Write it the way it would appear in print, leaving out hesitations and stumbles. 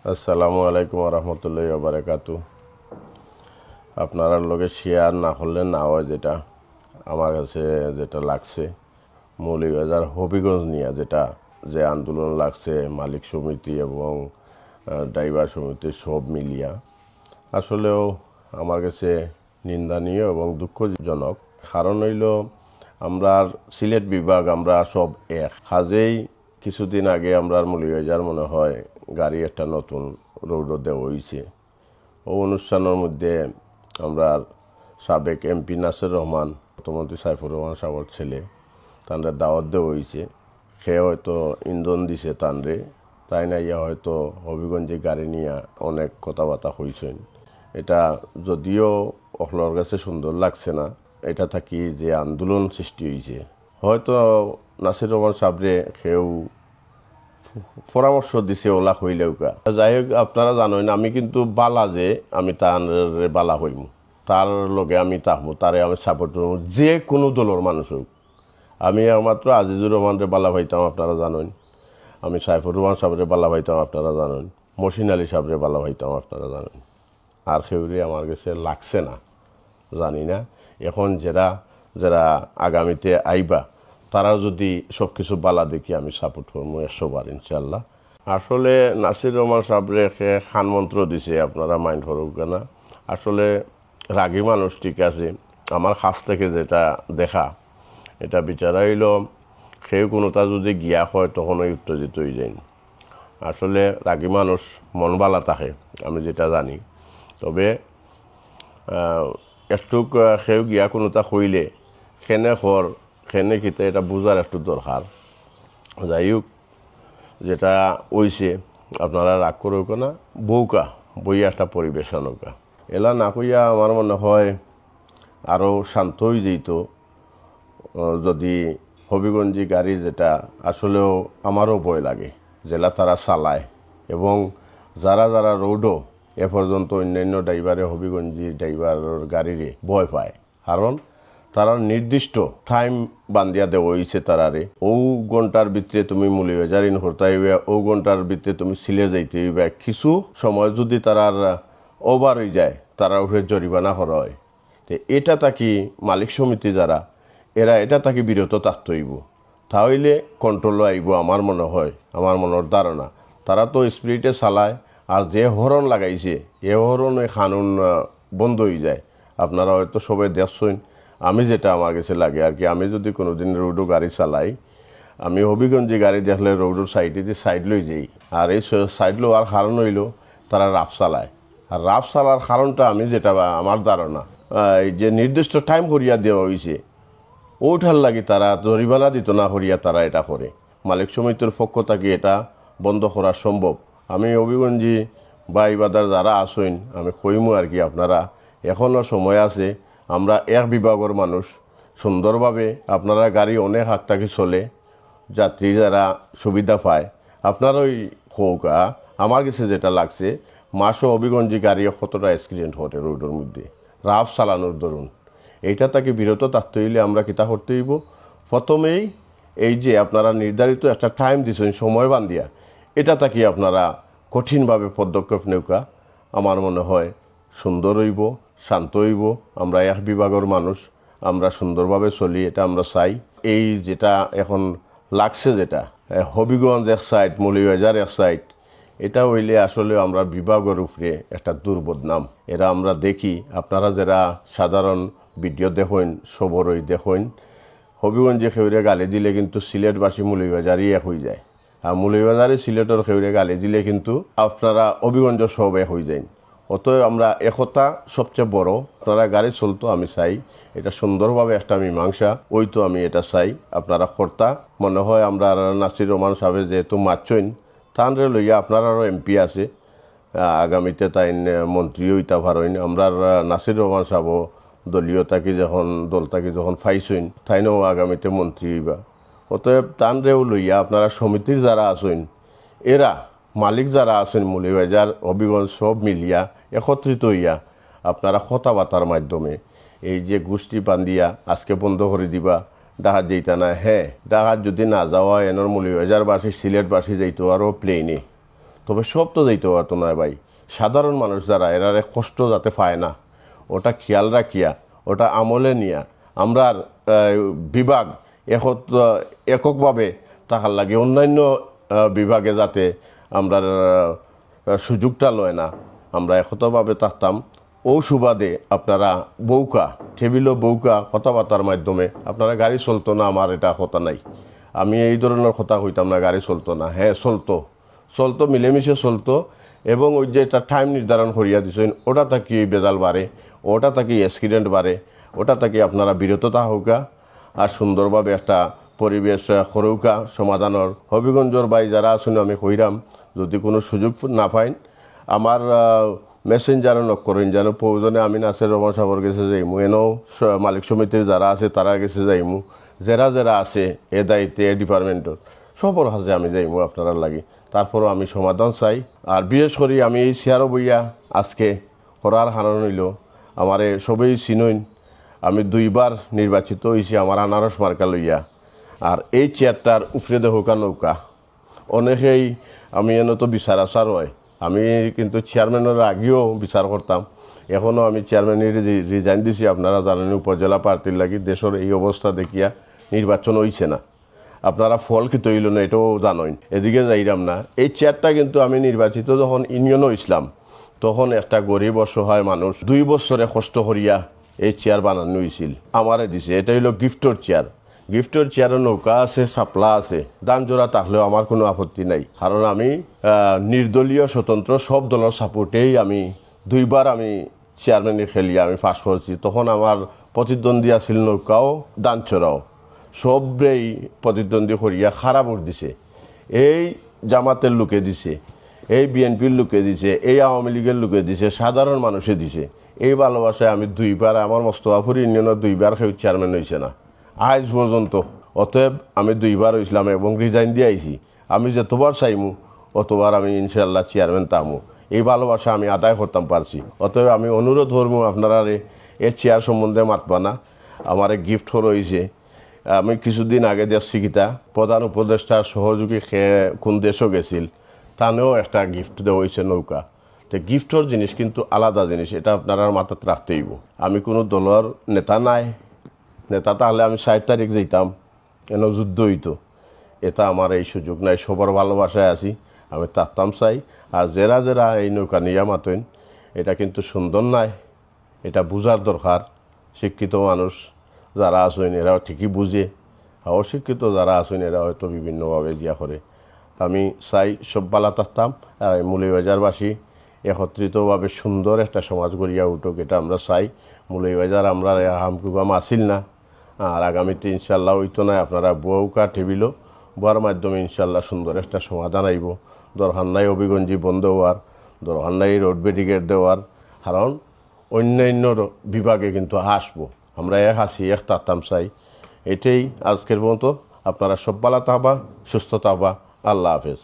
আসসালামু আলাইকুম রহমতুল্লাহি বারাকাতু। আপনার লগে শেয়ার না হলে না হয়, যেটা আমার কাছে যেটা লাগছে মৌলভীবাজার হবিগঞ্জ নিয়ে যে আন্দোলন লাগছে মালিক সমিতি এবং ড্রাইভার সমিতি সব মিলিয়া, আসলেও আমার কাছে নিন্দনীয় এবং দুঃখজনক। কারণ হইল, আমরা সিলেট বিভাগ আমরা সব এক কাজেই কিছুদিন আগে আমরা মৌলভীবাজার মনে হয় গাড়ি একটা নতুন রোড দেওয়া হয়েছে। ও অনুষ্ঠানের মধ্যে আমরা সাবেক এমপি নাসির রহমান, অর্থমন্ত্রী সাইফুর রহমান সাহর ছেলে, তানরে দাওয়াত দেওয়া হয়েছে। সে হয়তো ইন্ধন দিছে তানরে, তাই না ইয়া হয়তো হবিগঞ্জে গাড়ি নিয়ে অনেক কথাবার্তা হয়েছেন। এটা যদিও অখলর কাছে সুন্দর লাগছে না, এটা থাকি যে আন্দোলন সৃষ্টি হয়েছে। হয়তো নাসির রহমান সাবরে সেও পরামর্শ দিছে ওলা হইলেওকা। যাই হোক, আপনারা জানেন আমি কিন্তু বালা যে আমি তার বালা হইমু, তার লগে আমি তাহমু, তারে আমি সাপোর্ট করবো, যে কোনো দলের মানুষ হোক। আমি একমাত্র আজিজুর রহমানরে বালা ভাইতাম, আপনারা জানেন। আমি সাইফুর রহমান সাহেবরে বালা ভাইতাম, আপনারা জানেন। মহসিন আলী সাহেবরে বালা ভাইতাম, আপনারা জানেন। আর সেউরে আমার কাছে লাগছে না, জানি না। এখন যারা আগামীতে আইবা, তারা যদি সব কিছু বালা দেখি আমি সাপোর্ট করবো 100 বার ইনশাল্লাহ। আসলে নাসির রহমান সাহেবরে খান মন্ত্র দিছে, আপনারা মাইন্ড করুক না। আসলে রাগী মানুষ, ঠিক আছে। আমার কাছ থেকে যেটা দেখা, এটা বিচারা হইল সেই কোনোটা যদি গিয়া হয় তখন ওই উত্তেজিত হয়ে যায়। আসলে রাগী মানুষ মন বালা থাকে, আমি যেটা জানি। তবে একটু সেও গিয়া কোনোটা কইলে খেনে খেনে খিতে এটা বুঝার একটু দরকার। যাই হোক, যেটা হইছে আপনারা রাগ করুক না, বউকা বই একটা পরিবেশন হোকা এলা না কইয়া আমার মনে হয় আরও শান্ত হয়ে যেত যদি হবিগঞ্জি গাড়ি, যেটা আসলেও আমারও ভয় লাগে জেলা তারা চালায়, এবং যারা রোডও এ পর্যন্ত অন্যান্য ড্রাইভারে হবিগঞ্জি ড্রাইভারের গাড়িরে ভয় পায়। কারণ তারা নির্দিষ্ট টাইম বান্ধিয়া দেওয়া হয়েছে তারারে। ও ঘন্টার ভিতরে তুমি মৌলভীবাজার ইন করতে হইবে, ও ঘন্টার ভিতরে তুমি সিলেট যাইতে হইবে। কিছু সময় যদি তারার ওভার হয়ে যায়, তারা উপরে জরিমানা করা হয়। তো এটা তাকি মালিক সমিতি যারা, এরা এটা তাকে বিরত থাকতে হইব, তাহলে কন্ট্রোল আইব। আমার মনে হয়, আমার মনের ধারণা, তারা তো স্পিডে চালায়, আর যে হরণ লাগাইছে এ হরণে কানুন বন্ধ হয়ে যায়। আপনারা হয়তো সবাই দেখছেন। আমি যেটা আমার কাছে লাগে আর কি, আমি যদি কোনোদিন রোডও গাড়ি চালাই, আমি হবিগঞ্জে গাড়ি দেখলে রোডের সাইডে সাইড লই যাই। আর এই সাইড লওয়ার কারণ হইল তারা রাফ চালায়। আর রাফ চালার কারণটা আমি যেটা আমার ধারণা, এই যে নির্দিষ্ট টাইম করিয়া দেওয়া হয়েছে, ওঠার লাগি তারা জরিমানা দিত না করিয়া তারা এটা করে। মালিক সমিতির পক্ষ থেকে এটা বন্ধ করা সম্ভব। আমি হবিগঞ্জি বাই বাদার যারা আসেন, আমি কইমু আর কি, আপনারা এখনও সময় আছে। আমরা এক বিভাগের মানুষ, সুন্দরভাবে আপনারা গাড়ি অনেক হাত থাকি চলে, যাত্রী যারা সুবিধা পায়। আপনার ওই খৌকা আমার কাছে যেটা লাগছে, মাসও হবিগঞ্জি গাড়ি কতটা অ্যাক্সিডেন্ট ঘটে রোডের মধ্যে রাফ চালানোর দরুন। এইটা তাকে বিরত থাকতে হইলে আমরা কিতা করতে হইব, প্রথমেই এই যে আপনারা নির্ধারিত একটা টাইম দিচ্ছেন সময় বান্ধিয়া, এটা তাকে আপনারা কঠিনভাবে পদক্ষেপ নেওয়া আমার মনে হয় সুন্দর হইব, শান্ত হইব। আমরা এক বিভাগের মানুষ, আমরা সুন্দরভাবে চলি, এটা আমরা চাই। এই যেটা এখন লাগছে, যেটা হবিগঞ্জ এক সাইড, মৌলভীবাজার এক সাইড, এটা হইলে আসলে আমরা বিভাগের উপরে একটা দুর্বদনাম এরা আমরা দেখি। আপনারা যারা সাধারণ ভিডিও দেখেন, সবরই দেখেন, হবিগঞ্জে খেউরে গালি দিলে কিন্তু সিলেটবাসী মৌলভীবাজারই এক হয়ে যায়। আর মৌলভীবাজারে সিলেটের খেউরে গালি দিলে কিন্তু আপনারা হবিগঞ্জ সব এক হয়ে যায়। অতএব আমরা একতা সবচেয়ে বড়। আপনারা গাড়ি চলতো, আমি চাই এটা সুন্দরভাবে একটা মীমাংসা ওই তো আমি এটা চাই আপনারা কর্তা। মনে হয় আমরা নাসির রহমান সাহেব যেহেতু মারছেন, তানরে লইয়া আপনারারও এমপি আছে, আগামীতে তাই মন্ত্রী হইতা পারেন। আমরা নাসির রহমান সাহেব দলীয় থাকি যখন দল থাকি যখন পাইছেন, তাইনও আগামীতে মন্ত্রী হইবা। অতএব তানরেও লইয়া আপনারা সমিতির যারা আছেন, এরা মালিক যারা আছেন মৌলভীবাজার হবিগঞ্জ সব মিলিয়া একত্রিত হইয়া আপনারা কথাবার্তার মাধ্যমে এই যে গোষ্ঠী বান্ধিয়া আজকে বন্ধ করে দিবা, ডাহাত যেইতা না। হ্যাঁ, ডাহাত যদি না যাওয়া এনর মৌলভীবাজারবাসী সিলেটবাসী যাইতো আরও প্লেনে, তবে সব তো যাইতে পারতো না ভাই। সাধারণ মানুষ যারা এরারে কষ্ট যাতে পায় না ওটা খেয়াল রাখিয়া ওটা আমলে নিয়া আমরা বিভাগ এককভাবে তাহার লাগে অন্যান্য বিভাগে যাতে আমরা সুযোগটা লয় না আমরা একতভাবে থাকতাম। ও সুবাদে আপনারা বউকা টেবিলও বউকা কথাবার্তার মাধ্যমে আপনারা গাড়ি চলতো না, আমার এটা কথা নাই, আমি এই ধরনের কথা কইতাম না গাড়ি চলতো না। হ্যাঁ চলতো মিলেমিশে চলতো এবং ওই যে একটা টাইম নির্ধারণ করিয়া দিছেন ওটা থাকি বেজাল বাড়ে, ওটা থাকি অ্যাক্সিডেন্ট বাড়ে, ওটা থাকি আপনারা বিরত থাকুকা আর সুন্দরভাবে একটা পরিবেশ করুকা সমাধানের। হবিগঞ্জর বাই যারা আছেন আমি কইরাম যদি কোনো সুযোগ না পাইন আমার মেসেঞ্জারও নক করেন, যেন প্রয়োজনে আমি নাসের রহমান সাহর গেছে যাইমু, এনেও মালিক সমিতির যারা আছে তারা গেছে যাইমু, যারা আছে এ দায়িত্বে এ ডিপার্টমেন্টের সবর হাজে আমি যাইমু আপনারা লাগি। তারপরও আমি সমাধান চাই। আর বিশেষ করে আমি এই চেয়ারও বইয়া আজকে করার হারণ হইল আমারে সবেই চিনইন, আমি 2বার নির্বাচিত হয়েছি আমার আনারস মার্কা লইয়া। আর এই চেয়ারটার উপরে দেহকা নৌকা অনেকেই আমি এনে তো বিচার আচার হয়, আমি কিন্তু চেয়ারম্যানের আগেও বিচার করতাম, এখনও আমি চেয়ারম্যানের রিজাইন দিছি। আপনারা জানেন উপজেলা প্রার্থীর লাগি দেশের এই অবস্থা দেখিয়া নির্বাচন হইছে না, আপনারা ফল কি তৈল না এটাও জানেন, এদিকে যাইরাম না। এই চেয়ারটা কিন্তু আমি নির্বাচিত যখন ইউনিয়নও ইসলাম তখন একটা গরিব অসহায় মানুষ 2 বছরে কষ্ট করিয়া এই চেয়ার বানানো হয়েছিল, আমারে দিছে। এটা হইল গিফটের চেয়ারের নৌকা আছে, সাপলা আছে, দান জোড়া থাকলেও আমার কোনো আপত্তি নাই, কারণ আমি নির্দলীয় স্বতন্ত্র সব দলের সাপোর্টেই আমি 2বার আমি চেয়ারম্যানে খেলিয়া আমি পাস করছি। তখন আমার প্রতিদ্বন্দ্বী আছিল নৌকাও দান চড়াও, সবরেই প্রতিদ্বন্দ্বী করিয়া খারাপ ভোট দিছে। এই জামাতের লোকে দিছে, এই বিএনপির লোকে দিছে, এই আওয়ামী লীগের লোকে দিছে, সাধারণ মানুষে দিছে। এই ভালোবাসায় আমি 2বার আমার মোস্তফাপুর ইউনিয়নের 2বার কেউ চেয়ারম্যান হয়েছে না আজ পর্যন্ত। অতএব আমি 2বার হয়েছিলাম এবং রিজাইন দিয়ে আইছি। আমি যতবার চাইমু অতবার আমি ইনশাল্লাহ চেয়ারম্যান তামু, এই ভালোবাসা আমি আদায় করতাম পারছি। অতএব আমি অনুরোধ করবো আপনারা এই চেয়ার সম্বন্ধে মাতবা না, আমার গিফট রয়েছে। আমি কিছুদিন আগে দেখছি কিতা প্রধান উপদেষ্টার সহযোগী কোন দেশও গেছিল, তানেও একটা গিফট দেওয়া হয়েছে নৌকা। তো গিফটের জিনিস কিন্তু আলাদা জিনিস, এটা আপনারা মাথাতে রাখতেই। আমি কোনো দলের নেতা নাই, নেতা তাহলে আমি 60 তারিখ যেতাম কেন যুদ্ধ হইতো, এটা আমার এই সুযোগ নাই। সবার ভালোবাসায় আছি, আমি তারতাম চাই। আর যারা এই নৌকা নিয়ে মাতেন এটা কিন্তু সুন্দর নাই, এটা বুঝার দরকার। শিক্ষিত মানুষ যারা আছেন এরাও ঠিকই বুঝে, অশিক্ষিত যারা আছেন এরা হয়তো বিভিন্নভাবে জিয়া করে। আমি চাই সব বালা থাকতাম আর মৌলভীবাজারবাসী একত্রিতভাবে সুন্দর একটা সমাজ গড়িয়া উঠুক, এটা আমরা চাই। মৌলভীবাজার আমরা হামকুগাম আসিল না, আর আগামীতে ইনশাল্লাহ হইতো না। আপনারা বউকা টেবিলও বোয়ার মাধ্যমে ইনশাল্লাহ সুন্দর একটা সমাধান আইব। দরকার নাই হবিগঞ্জি বন্ধ হওয়ার, দরকার নাই রোড ব্যারিকেড দেওয়ার, কারণ অন্যান্য বিভাগে কিন্তু আসবো। আমরা আসি থাকতাম চাই। এটাই আজকের মতো। আপনারা সব ভালো থাকবা, সুস্থ থাকবা। আল্লাহ হাফেজ।